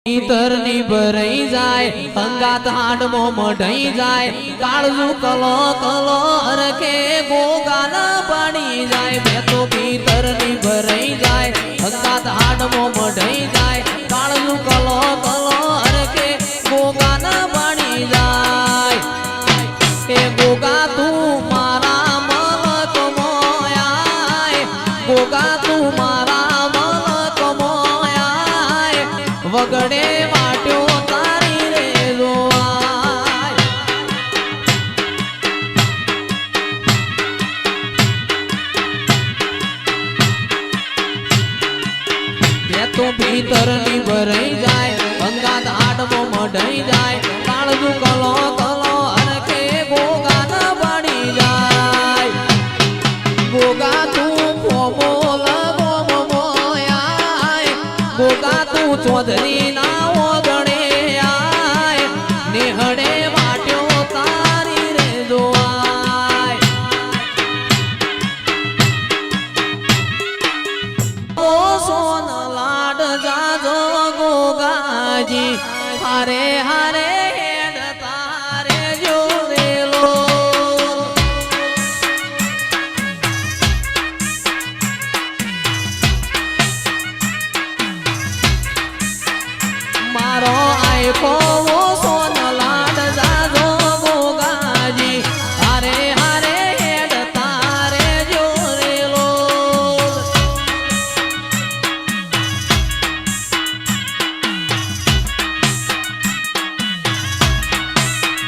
પિતરની ભરાઈ જાય અંગાત હાડમો મઢાઈ જાય કાળજુ કલો કલો હરખે ગોગાન પાડી જાય બે તો પિતરની ભરાઈ જાય અંગાત હાડમો મઢાઈ જાય કાળજુ કલો કલો હરખે ગોગાન પાડી જાય એ ગોગા તું મારા મન કમોયા ગોગા તું મારા મન કમોયા વગડે વાટ્યો તારી રે જોવાય બે તો ભીતરની ભરાઈ જાય અંગાત હાડમો મઢાઈ જાય કાળજુ કલો કલો હરખે ગોગાન પાડી જાય ગોગા તું ફોમોલ મોમોયા ગોગા તું ચૌધરી ના ઓગણે આય નેહડે વાટ્યો તારી રે જોવાય ઓ સોન લાડ જાજો ગોગાજી હારે હારે હેડ તારે જોરેલો મારો આયકો સોન લાડ જાજો ગોગાજી હારે હારે હેડ તારે જોરેલો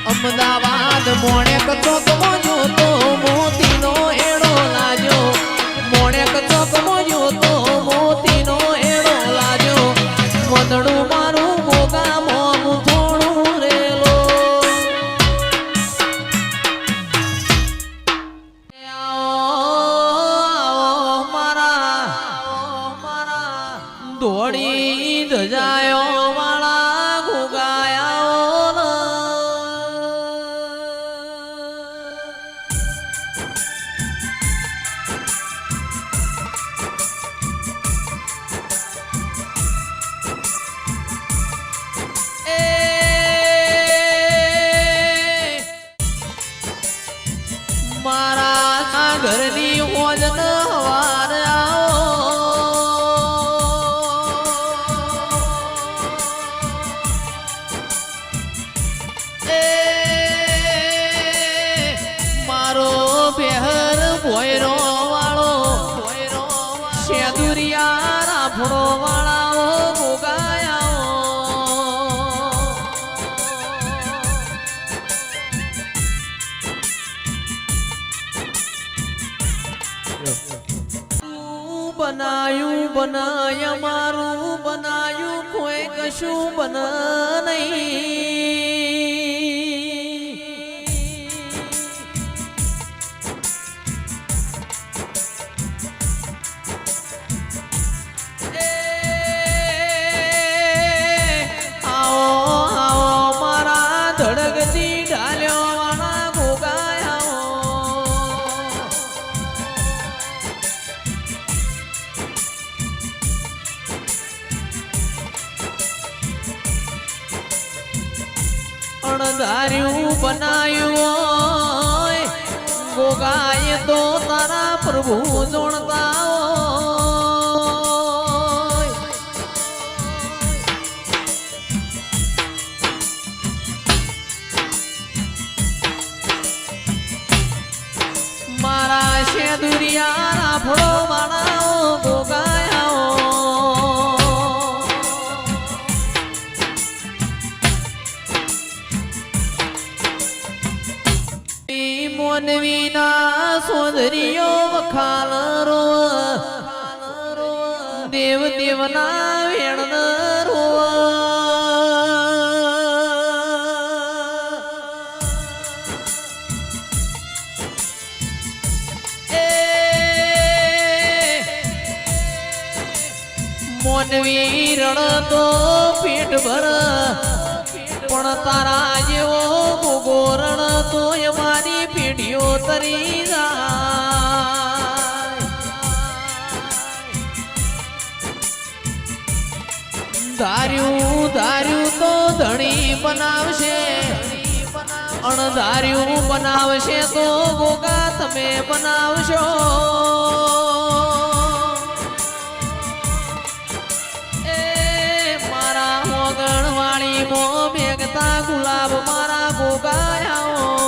અમદાવાદ મોણેક ચોકમાં જોતો મોતીનો એડો લાજો મોણેક ચોકમાં જોતો મોતીનો એડો લાજો વદડું મારું ગોગા મોનું થોડું રેલો મારા દોડી ધજાયો વાળા ગોગાયા મારા ઘરની હોજન હવાર મારો બેહર ભોયરો વાળો શેદુરિયા રાફડો વાળાઓ ગોગાયા બનાયું બનાય મારું બનાયું કોઈ કશું બન નહીં આવો આવો મારા ધડકતી ઢાલ્યો વાળા ગોગાયા અણધાર્યું બનાયું ગોગાએ તો તારા પ્રભુ જોણતા મારા શેદુરિયા રાફડો વાળાઓ ગોગાયા મોનવીના સોદરીઓ વખાલ રો દેવ દેવના વેણ રો મોનવી રણ તો પેટ ભર પણ તારા જેવો ગોગોરણ તો અમારી પેઢીઓ તરી જાય ધાર્યું બનાવશે અણધાર્યું બનાવશે તો ગોગા તમે બનાવશો એ મારા મોગણ વાળી મો મેઘતા ગુલાબ મારા ગોગાયાઓ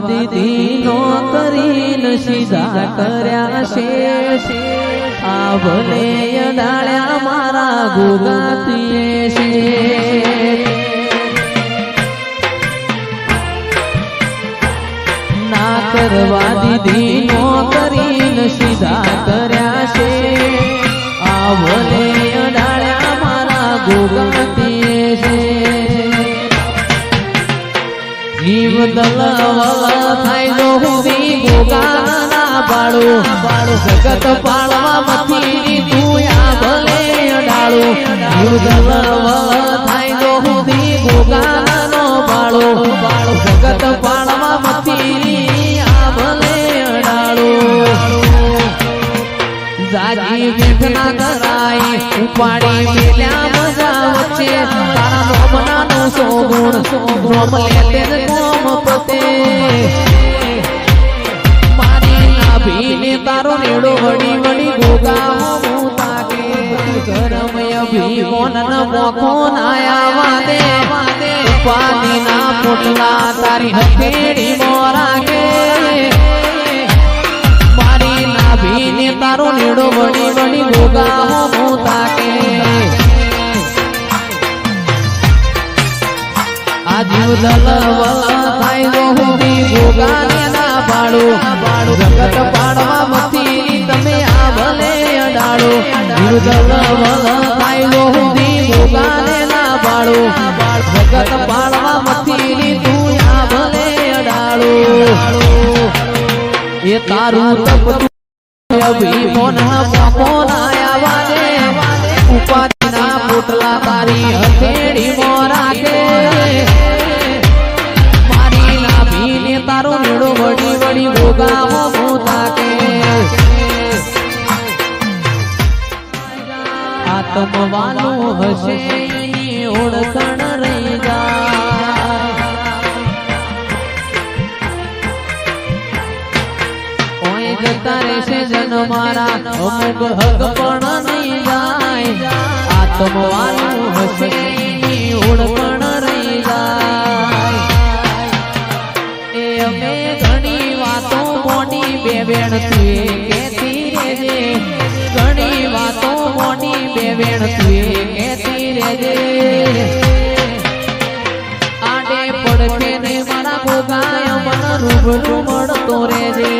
દીદી નો કરીને સીધા કર્યા છે આ ભલે ડાળ્યા મારા ગોગાતીએ છે ના કરવા દીદી નો કરીને સીધા કર્યા છે આ ભલે ડાળ્યા મારા ગોગાતીએ છે જીવ દલવલ થાય જો હુંદી ગોગાના બાળું જગત પાળવા મથી તું આ ભલે અડાળું જીવ દલવલ થાય જો હુંદી ગોગાનો બાળું જગત પાળવા મથી આ ભલે અડાળું જાજી વેઠના કરાઈ ઉપાડી મેલ્યા મજા વચ્ચે તારા મોમનાનું સોગુણ મોમ લેતે કોમ પોતે મારી નાભીને તારો નેડો વડી વડી ગોગા હું તાકે ઘરમય ભી મોનન મોખો નાયા વાદે ઉપાદીના પોટલા તારી હથેળી મોરાગે ને તારો નેડો વડી વડી ગોગા હું તાકે આ જીવ દલવલ થાય જો હુંદી ગોગાને ના બાળું જગત પાડવા મથી તમે આ ભલે અડાળો જીવ દલવલ થાય જો હુંદી ગોગાને ના બાળું જગત પાડવા મથી તું આ ભલે અડાળો એ તારું તપ અભી મોના મોના વાદે ઉપાદીના પોટલા તારી હથેળી મોરાકે મારી નાભીને તારો નેડો વડી વડી ગોગા હું તાકે આત્મવાલું હશે એની ઓળખણ રહી જાય જતા રહેશે જન મારા અમુક હક પણ નહીં જાય આત્મવાલું હશે એની ઓળખણ રહી જાય એ અમે ઘણી વાતો મોડી બે બેણ તુએ કહેતી રહેજે ઘણી વાતો મોડી બે બેણ તુએ કહેતી રહેજે આડે પડખે ને મારા ગોગાય મન રૂબરૂ મળતો રહેજે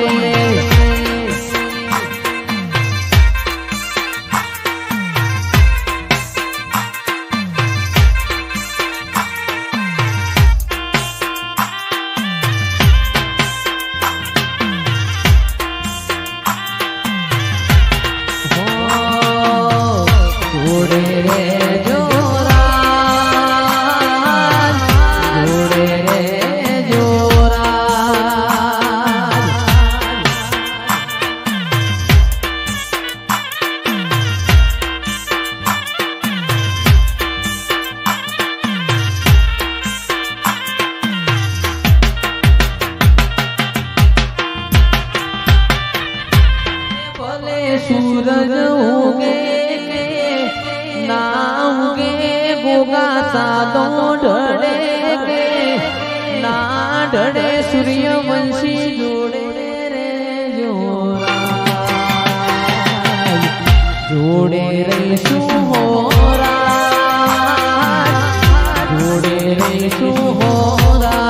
ઉગે ગોગા સાદો ઢળે કે ના ઢળે સૂર્યવંશી જોડે રે જોડે રહીશું હોરા જોડે રહીશું હોરા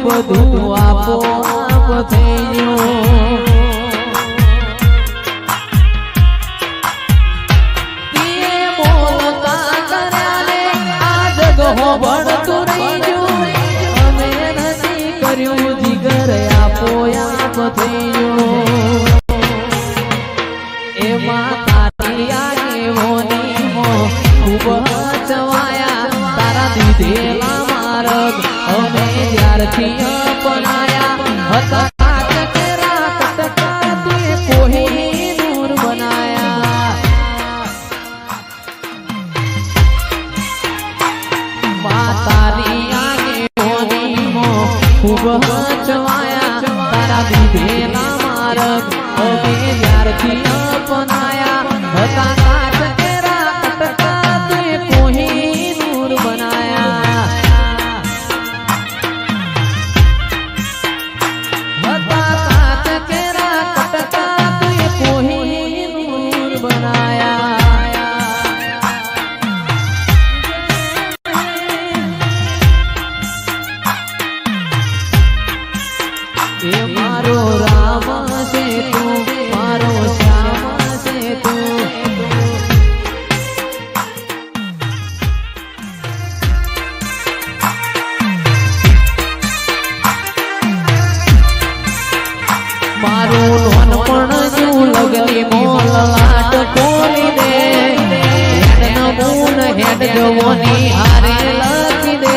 બધું આપો આપ થઈ ગયું બોલતા કર્યાને આ જગ હો ભણતું રહી ગયું અમે નથી કર્યું જીગર આપો આપ થઈ ગયું એમાં તારી આગેવાની ખૂબ ચવાયા તારા દીધેલા માર્ગ અમે ત્યારથી અપનાયા હતા કચરા કટકા તુએ કોઈ દૂર બનાયા માતાની આગેવાનીમાં ખૂબ ચવાયા તારા દીધેલા માર્ગ અમે ત્યારથી અપનાયા હતા કચરા કટકા તુએ કોઈ દૂર બનાયા मारो राम से तू मारो श्याम से तू मारो नोनपण जू लगनी मोल लाट कोली दे हेड नमून हेड जवनी हारे लखी दे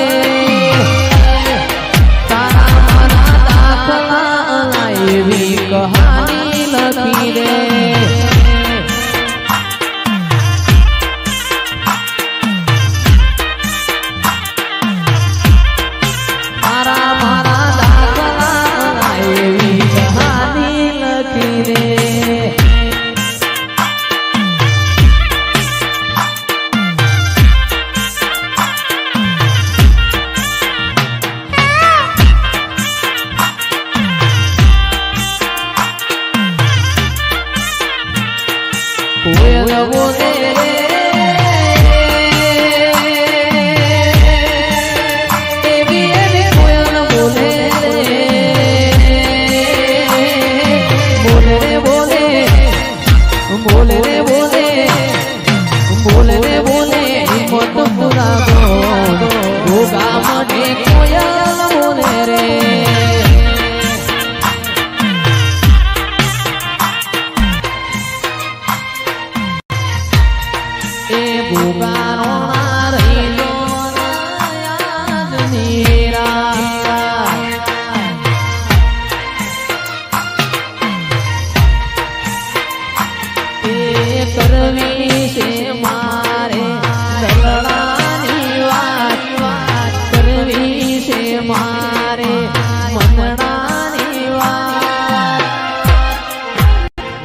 एवी कहानी लखी रे मारा मारा दाखला एवी कहानी लखी रे कोयल बोले एवी एवी कोयल बोले बोले रे बोले बोले रे बोले बोले रे बोले हिम्मत पूरा दो गोगा मने कोयल बोले रे गोगारो रहीलो याद नीरा करवी से मारे दलड़ानी वाट करवी से मारे मनड़ानी वाट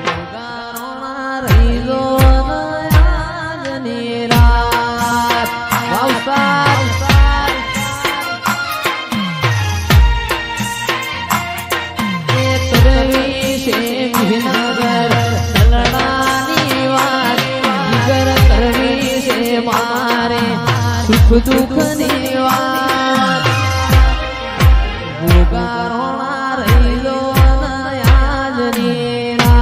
गोगारो रहीलो सुख दुख निवार गोगारो रहीलो याद नीरा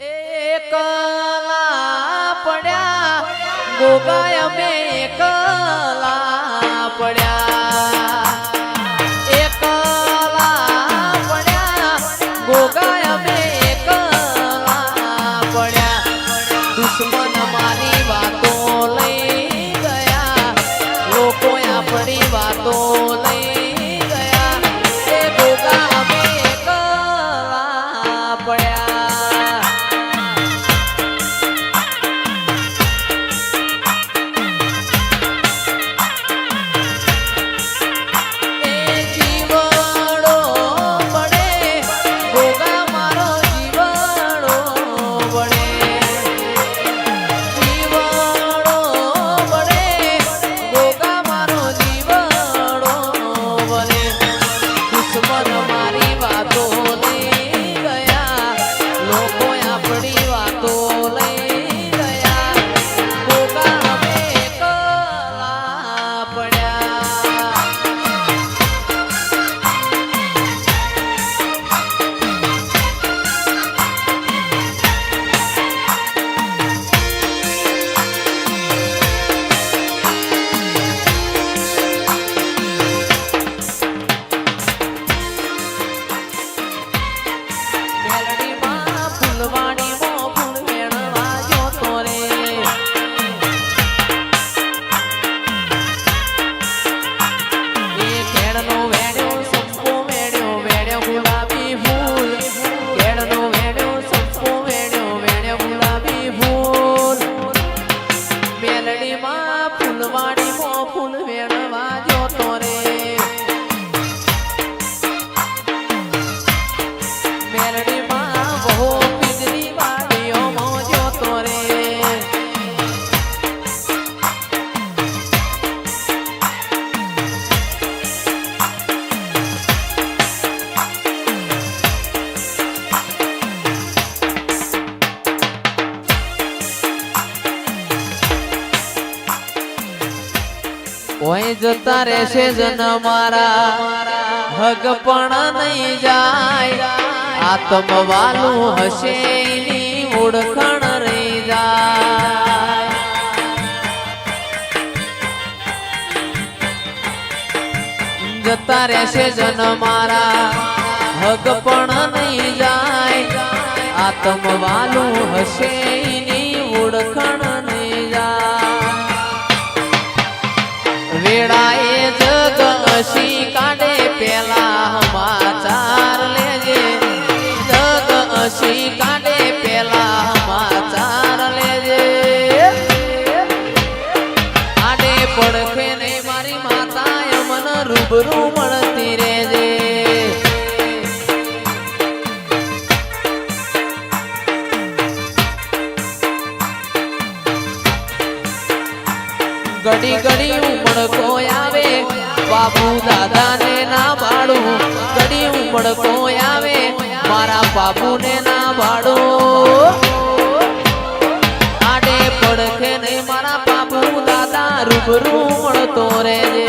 एक ગોગાય અમે એકલા પડ્યા ગોગાય અમે એકલા પડ્યા દુશ્મન મારી વાતો લઈ ગયા લોકો આપણી વાતો લઈ ગયા એ ગોગા અમે એકલા પડ્યા ઓય જતા રહેશે જન મારા હગ પણ નહીં જાય આત્મવાલું હશે એની ઓળખણ રહી જાય જતા રહેશે જન મારા હગ પણ નહીં જાય આત્મવાલું હશે એની ઓળખણ નહીં જાય વેળાએ જગ હસી કાઢે પેલા સમાચાર લેજે જગ હસી કાઢે પેલા સમાચાર લેજે આડે પડખે ને મારી માતા મન રૂબરૂ મળતી રેજે ઘડી ઘડી ઉમળકો આવે બાપુ દાદા ને ના બાળું ઘડી ઉમળકો આવે મારા બાપુ ને ના બાળો આડે પડખે ને મારા બાપુ દાદા રૂબરૂ મળતો રહેજે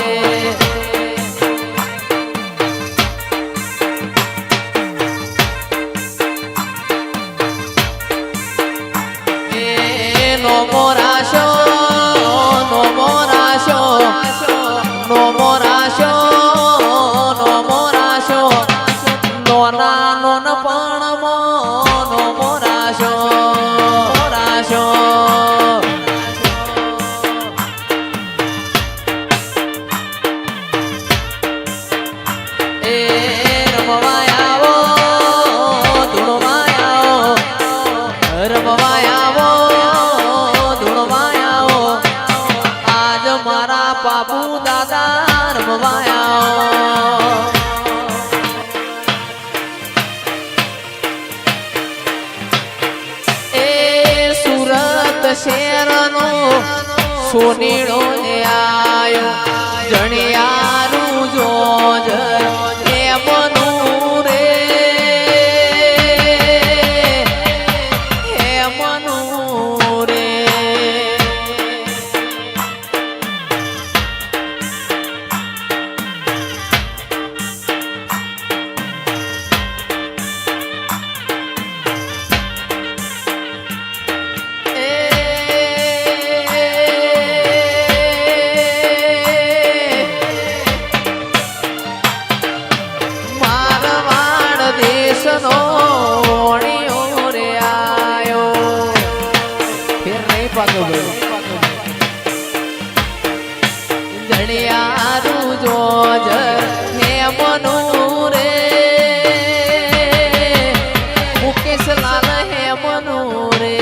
નો મોરાશો નોના નોન પણ મોનો મોરાશો મોરાશો એ રમવાય આવો ધૂળવાય આવો રમવાય આવો ધૂળવાય આવો આજ મારા બાપુ દાદા રમવાય આવો શેરનો સોનીડો આયો જણિયારું જોજ એ મનું રે હે મનું રે પાકે જડિયારું જોજ હે મનુ રે મુકેશ લાલ હે મનુ રે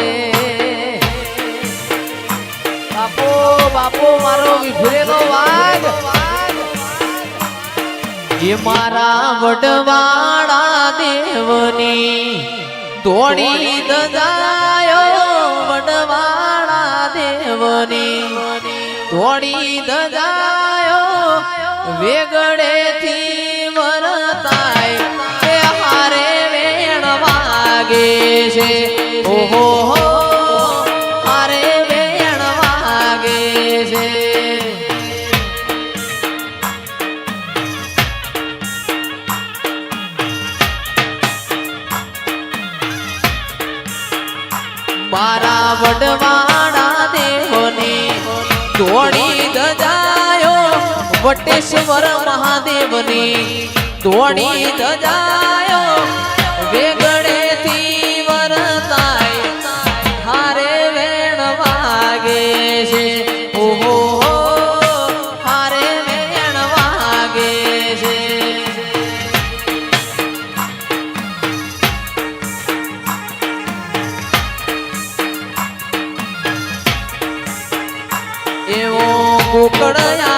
બાપો બાપો મારો વિભરેલો વાઘ એ મારા વડવાળા દેવની દોડી દજાયો વડવાળા દેવની દોડી દજાયો વેગડેથી વરતાય તે હારે વેણ વાગે છે ઓહો હારે વેણ વાગે છે મારા વડવાળા દેવની દોડી દજાયો વટેશ્વર મહાદેવની દોડી દજાયો વેગડેથી વરતાય હારે વેણ વાગે છે ઓહો હારે વેણ વાગે છે એવો કુકડયા